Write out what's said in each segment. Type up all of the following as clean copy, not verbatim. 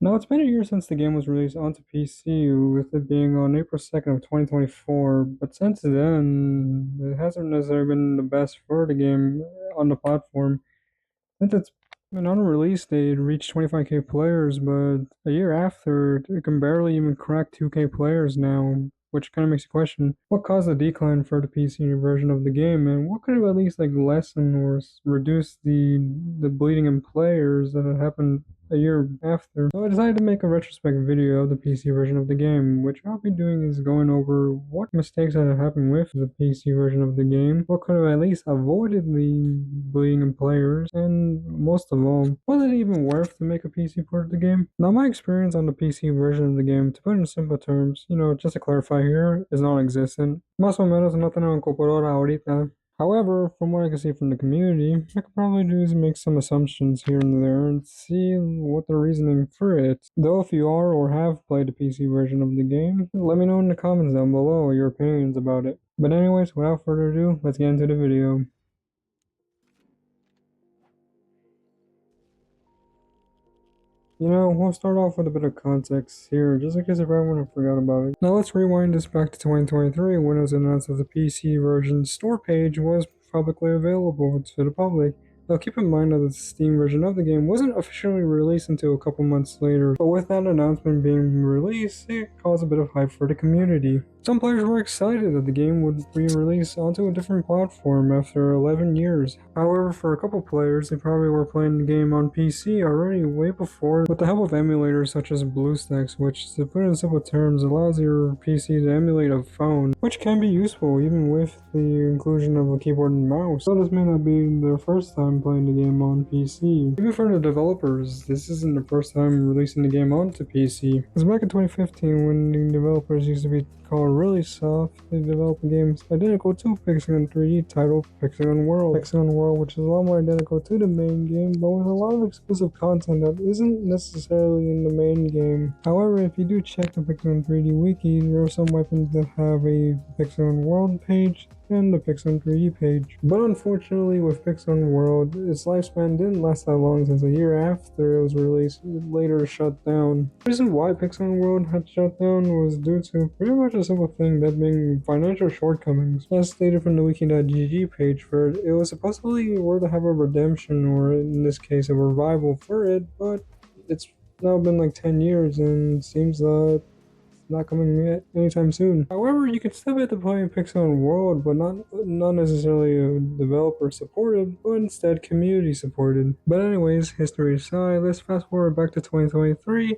Now, it's been a year since the game was released onto PC, with it being on April 2nd of 2024, but since then, it hasn't necessarily been the best for the game on the platform. Since it's been on release date, it reached 25K players, but a year after, it can barely even crack 2K players now, which kind of makes you question what caused the decline for the PC version of the game, and what could have at least like lessen or reduce the bleeding in players that had happened a year after. So I decided to make a retrospect video of the PC version of the game, which I'll be doing is going over what mistakes that had happened with the PC version of the game, what could have at least avoided the bleeding in players, and most of all, was it even worth to make a PC port of the game? Now, my experience on the PC version of the game, to put it in simple terms, just to clarify here, is non-existent. Más o menos no tengo computadora ahorita. However, from what I can see from the community, I could probably do is make some assumptions here and there and see what the reasoning for it. Though if you are or have played the PC version of the game, let me know in the comments down below your opinions about it. But anyways, without further ado, let's get into the video. We'll start off with a bit of context here, just in case if everyone forgot about it. Now let's rewind this back to 2023 when it was announced that the PC version store page was publicly available to the public. Now keep in mind that the Steam version of the game wasn't officially released until a couple months later, but with that announcement being released, it caused a bit of hype for the community. Some players were excited that the game would be released onto a different platform after 11 years. However, for a couple players, they probably were playing the game on PC already way before with the help of emulators such as BlueStacks, which, to put it in simple terms, allows your PC to emulate a phone, which can be useful even with the inclusion of a keyboard and mouse. So this may not be their first time playing the game on PC. Even for the developers, this isn't the first time releasing the game onto PC. It was back in 2015 when the developers used to be called Really Soft. They developed games identical to Pixel 3D titled Pixel World. Pixel World, which is a lot more identical to the main game, but with a lot of exclusive content that isn't necessarily in the main game. However, if you do check the Pixel 3D wiki, there are some weapons that have a Pixel World page and the Pixel 3D page. But unfortunately, with Pixel World, its lifespan didn't last that long, since a year after it was released, it later shut down. The reason why Pixel World had shut down was due to pretty much a simple thing, that being financial shortcomings. As stated from the wiki.gg page for it, it was supposedly were to have a redemption, or in this case a revival for it, but it's now been like 10 years and it seems that not coming yet anytime soon. However, you can still get to play in Pixel World, but not necessarily developer supported, but instead community supported. But anyways, history aside, let's fast forward back to 2023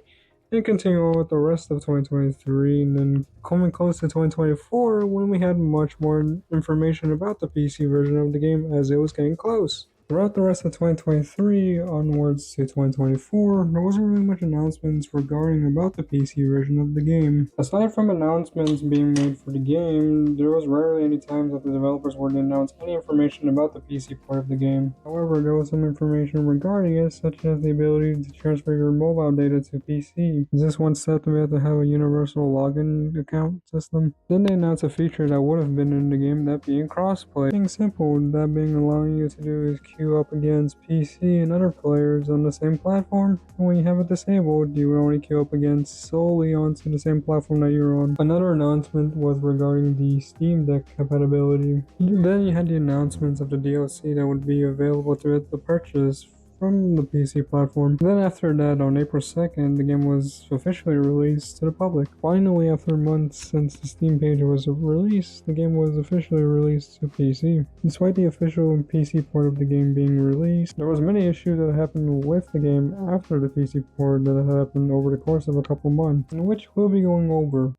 and continue on with the rest of 2023, and then coming close to 2024 when we had much more information about the PC version of the game as it was getting close. Throughout the rest of 2023 onwards to 2024, there wasn't really much announcements regarding about the PC version of the game. Aside from announcements being made for the game, there was rarely any times that the developers would announce any information about the PC part of the game. However, there was some information regarding it, such as the ability to transfer your mobile data to PC. This one step we had to have a universal login account system. Then they announced a feature that would have been in the game, that being crossplay. Being simple, that being allowing you to do is queue up against PC and other players on the same platform, and when you have it disabled, you would only queue up against solely onto the same platform that you're on. Another announcement was regarding the Steam Deck compatibility. Then you had the announcements of the DLC that would be available to the purchase from the PC platform. Then after that, on April 2nd, the game was officially released to the public. Finally, after months since the Steam page was released, the game was officially released to PC. Despite the official PC port of the game being released, there was many issues that happened with the game after the PC port that happened over the course of a couple months, in which we'll be going over.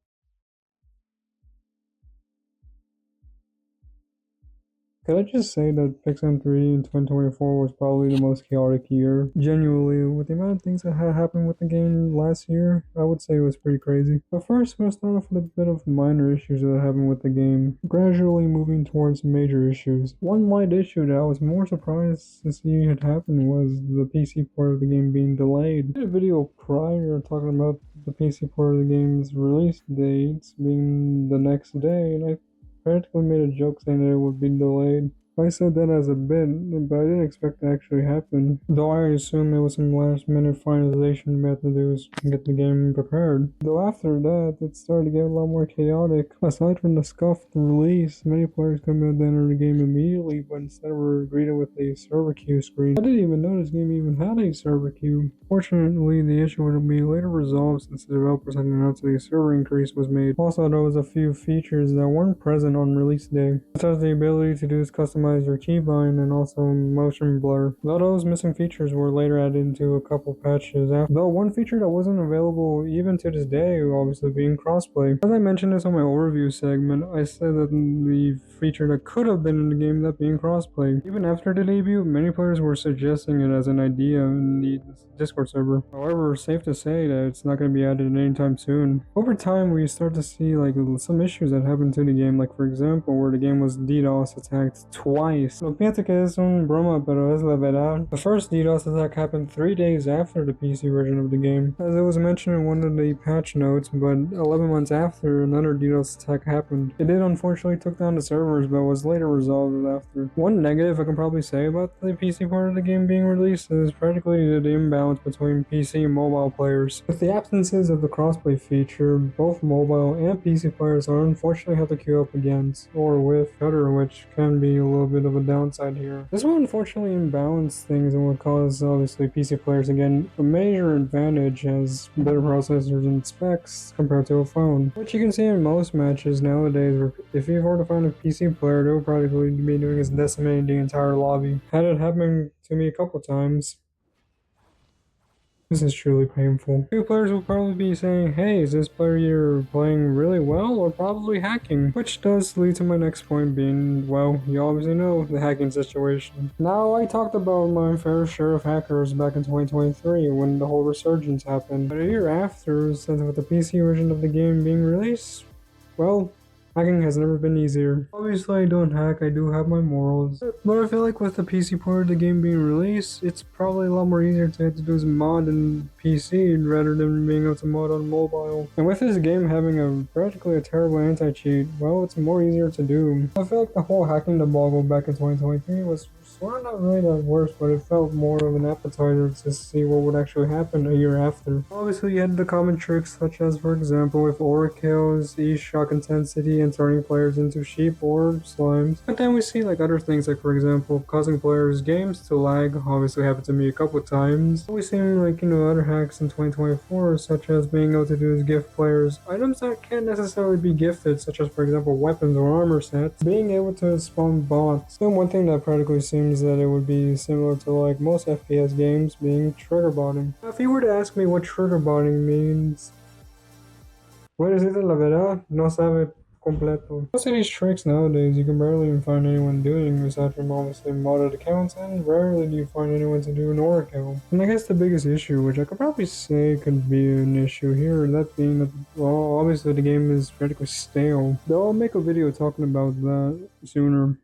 Could I just say that Pixel 3 in 2024 was probably the most chaotic year? Genuinely, with the amount of things that had happened with the game last year, I would say it was pretty crazy. But first, we'll start off with a bit of minor issues that happened with the game, gradually moving towards major issues. One light issue that I was more surprised to see had happened was the PC port of the game being delayed. I did a video prior talking about the PC port of the game's release dates being the next day, and I practically made a joke saying that it would be delayed. I said that as a bit, but I didn't expect it to actually happen. Though I assume it was some last minute finalization we had to do to get the game prepared. Though after that, it started to get a lot more chaotic. Aside from the scuffed release, many players come in to enter the game immediately, but instead were greeted with a server queue screen. I didn't even know this game even had a server queue. Fortunately, the issue would be later resolved since the developers had announced that a server increase was made. Also, there was a few features that weren't present on release day, such as the ability to customize your keybind and also motion blur. Though those missing features were later added into a couple patches. Though one feature that wasn't available even to this day, obviously being crossplay. As I mentioned this on my overview segment, I said that the feature that could have been in the game, that being crossplay. Even after the debut, many players were suggesting it as an idea in the Discord server. However, safe to say that it's not going to be added anytime soon. Over time, we start to see like some issues that happened to the game, like for example, where the game was DDoS attacked twice. Fíjate que es un broma, pero es la verdad. The first DDoS attack happened 3 days after the PC version of the game, as it was mentioned in one of the patch notes, but 11 months after, another DDoS attack happened. It did unfortunately took down the servers, but was later resolved after. One negative I can probably say about the PC part of the game being released is practically the imbalance between PC and mobile players. With the absences of the crossplay feature, both mobile and PC players are unfortunately have to queue up against, or with, Cutter, which can be a little bit of a downside here. This will unfortunately imbalance things and will cause obviously PC players again a major advantage as better processors and specs compared to a phone, which you can see in most matches nowadays where if you were to find a PC player, they would probably be doing is decimating the entire lobby. Had it happened to me a couple times. This is truly painful. Few players will probably be saying, hey, is this player you're playing really well or probably hacking? Which does lead to my next point being, well, you obviously know the hacking situation. Now, I talked about my fair share of hackers back in 2023 when the whole resurgence happened. But a year after, since with the PC version of the game being released, well, hacking has never been easier. Obviously, I don't hack, I do have my morals. But I feel like with the PC part of the game being released, it's probably a lot more easier to have to do some mod in PC rather than being able to mod on mobile. And with this game having practically a terrible anti-cheat, well, it's more easier to do. I feel like the whole hacking debacle back in 2023 was sort of not really that worse, but it felt more of an appetizer to see what would actually happen a year after. Obviously, you had the common tricks such as, for example, with aura kills, shock intensity, and turning players into sheep or slimes. But then we see like other things, like for example, causing players' games to lag. Obviously happened to me a couple of times. We see like, other hacks in 2024, such as being able to do is gift players items that can't necessarily be gifted, such as for example weapons or armor sets. Being able to spawn bots. And one thing that practically seems that it would be similar to like most FPS games, being trigger botting. Now, if you were to ask me what trigger botting means, what is it, la verdad? No sabe completo. Most of these tricks nowadays, you can barely even find anyone doing, aside from obviously modded accounts, and rarely do you find anyone to do an Oracle. And I guess the biggest issue, which I could probably say could be an issue here, that being that, well, obviously the game is practically stale. Though I'll make a video talking about that sooner.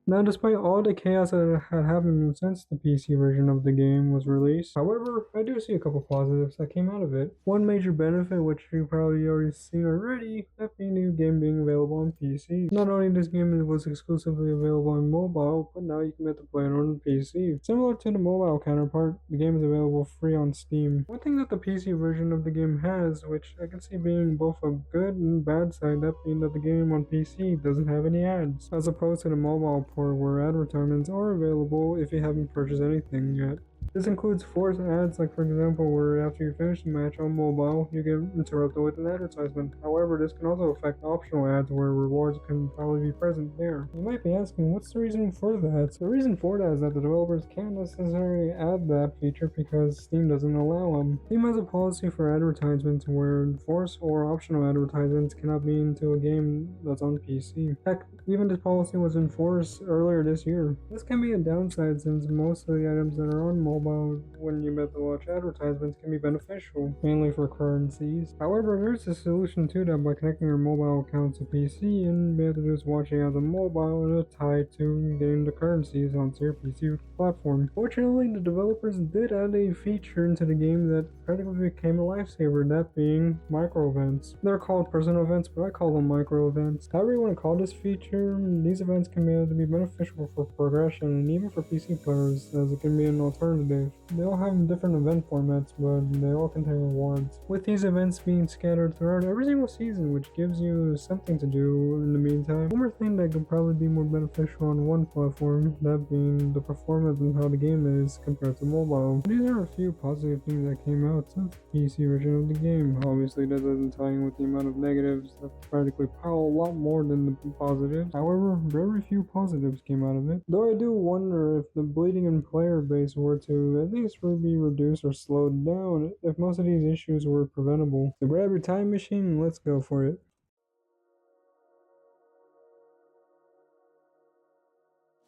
Now, despite all the chaos that had happened since the PC version of the game was released, however, I do see a couple positives that came out of it. One major benefit, which you've probably already seen already, that being the game being available on PC. Not only this game was exclusively available on mobile, but now you can get to play it on PC. Similar to the mobile counterpart, the game is available free on Steam. One thing that the PC version of the game has, which I can see being both a good and bad side, that being that the game on PC doesn't have any ads, as opposed to the mobile port where advertisements are available if you haven't purchased anything yet. This includes forced ads, like for example where after you finish the match on mobile, you get interrupted with an advertisement. However, this can also affect optional ads where rewards can probably be present there. You might be asking, what's the reason for that? The reason for that is that the developers can't necessarily add that feature because Steam doesn't allow them. Steam has a policy for advertisements where forced or optional advertisements cannot be into a game that's on PC. Heck, even this policy was enforced earlier this year. This can be a downside since most of the items that are on mobile mobile when you bet to watch advertisements can be beneficial, mainly for currencies. However, there's a solution to that by connecting your mobile account to PC and be able to just watch it as a mobile and it's tied to getting the currencies onto your PC platform. Fortunately, the developers did add a feature into the game that practically became a lifesaver, that being micro events. They're called personal events, but I call them micro events. However you want to call this feature, these events can be able to be beneficial for progression and even for PC players, as it can be an alternative. They all have different event formats, but they all contain rewards, with these events being scattered throughout every single season, which gives you something to do in the meantime. One more thing that could probably be more beneficial on one platform, that being the performance and how the game is compared to mobile. These are a few positive things that came out since the PC version of the game. Obviously that doesn't tie in with the amount of negatives that practically pile a lot more than the positives. However, very few positives came out of it. Though I do wonder if the bleeding in player base were to at least be reduced or slowed down, if most of these issues were preventable. So grab your time machine and let's go for it.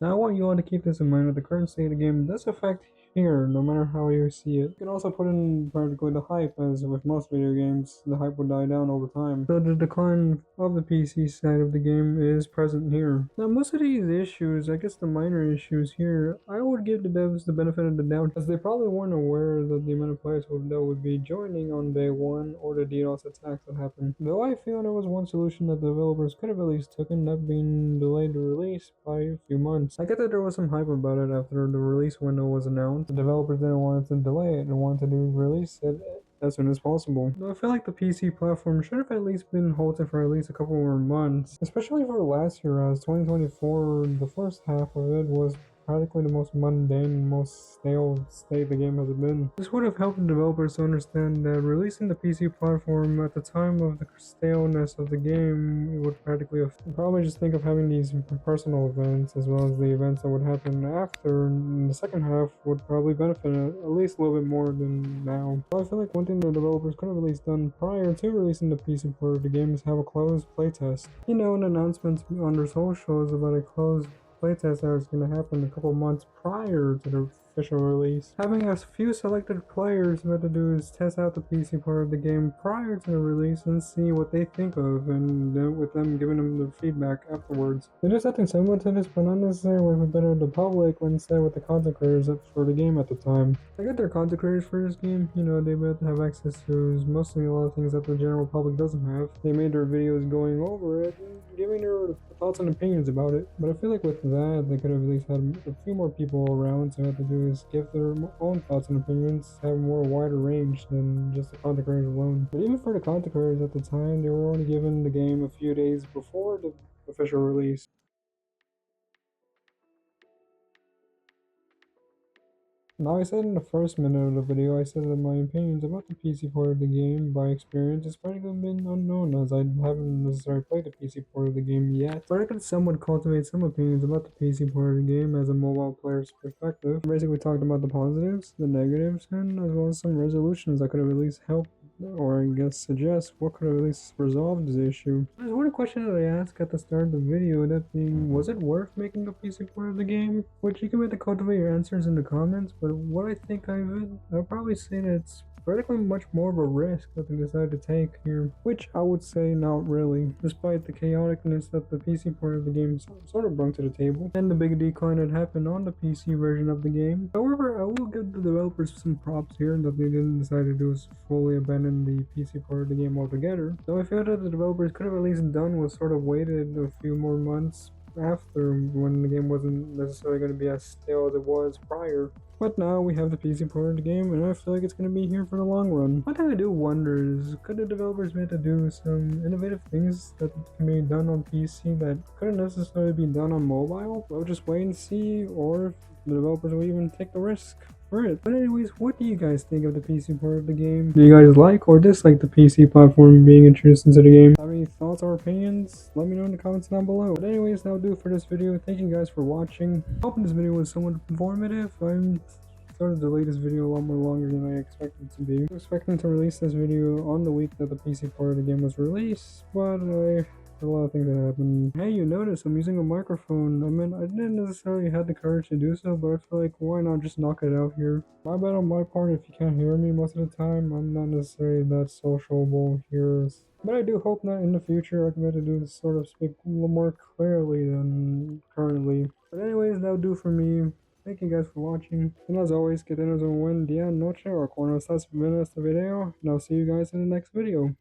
Now I want you all to keep this in mind that the current state of the game does affect here, no matter how you see it. You can also put in practically the hype, as with most video games, the hype will die down over time. So the decline of the PC side of the game is present here. Now most of these issues, I guess the minor issues here, I would give the devs the benefit of the doubt, as they probably weren't aware that the amount of players that would be joining on day one, or the DDoS attacks that happened. Though I feel there was one solution that the developers could have at least taken, that being delayed the release by a few months. I get that there was some hype about it after the release window was announced. The developers didn't want to delay it and wanted to release it as soon as possible. Though I feel like the PC platform should have at least been halted for at least a couple more months, especially for last year, as 2024, the first half of it was practically the most mundane, most stale state the game has been. This would have helped the developers to understand that releasing the PC platform at the time of the staleness of the game would practically probably just think of having these personal events as well as the events that would happen after in the second half would probably benefit at least a little bit more than now. So I feel like one thing the developers could have at least done prior to releasing the PC port of the game is have a closed playtest. You know, an announcement on their socials about a closed playtest that was going to happen a couple months prior to the official release. Having a few selected players, what to do is test out the PC part of the game prior to the release and see what they think of, and then with them giving them the feedback afterwards. They did something similar to this, but not necessarily with better the public, when instead with the content creators for the game at the time. I get their content creators for this game, you know, they better have access to mostly a lot of things that the general public doesn't have. They made their videos going over it and giving their thoughts and opinions about it. But I feel like with that, they could have at least had a few more people around to have to do is give their own thoughts and opinions, have a more wider range than just the content creators alone. But even for the content creators at the time, they were only given the game a few days before the official release. Now, I said in the first minute of the video, I said that my opinions about the PC port of the game, by experience, has practically been unknown, as I haven't necessarily played the PC port of the game yet. But I could somewhat cultivate some opinions about the PC port of the game as a mobile player's perspective. Basically, we talked about the positives, the negatives, and as well as some resolutions that could have at least helped, or I guess suggest what could have at least resolved this issue. There's one question that I asked at the start of the video, that being, was it worth making a PC port of the game? Which you can maybe cultivate your answers in the comments, but what I think I'll probably say that it's practically much more of a risk that they decided to take here, which I would say not really, despite the chaoticness that the PC port of the game sort of brought to the table, and the big decline that happened on the PC version of the game. However, I will give the developers some props here that they didn't decide to do is fully abandon the PC port of the game altogether. Though I feel that the developers could have at least done was sort of waited a few more months after, when the game wasn't necessarily going to be as stale as it was prior. But now we have the PC port of the game, and I feel like it's going to be here for the long run. One thing I do wonder is, could the developers maybe do some innovative things that can be done on PC that couldn't necessarily be done on mobile? We'll just wait and see, or if the developers will even take the risk for it. But anyways, what do you guys think of the PC port of the game? Do you guys like or dislike the PC platform being introduced into the game? Have any thoughts or opinions? Let me know in the comments down below. But anyways, that'll do it for this video. Thank you guys for watching. Hoping this video was somewhat informative. I'm sort of delayed this video a lot more longer than I expected to be. I'm expecting to release this video on the week that the PC port of the game was released, but I a lot of things that happen. Hey, you notice I'm using a microphone. I mean, I didn't necessarily have the courage to do so, but I feel like why not just knock it out here? My bad on my part if you can't hear me most of the time. I'm not necessarily that sociable here. But I do hope that in the future I can be able to do sort of speak a little more clearly than currently. But anyways, that'll do for me. Thank you guys for watching. And as always, que tengas un buen día, noche, o cuando estás viendo este video. And I'll see you guys in the next video.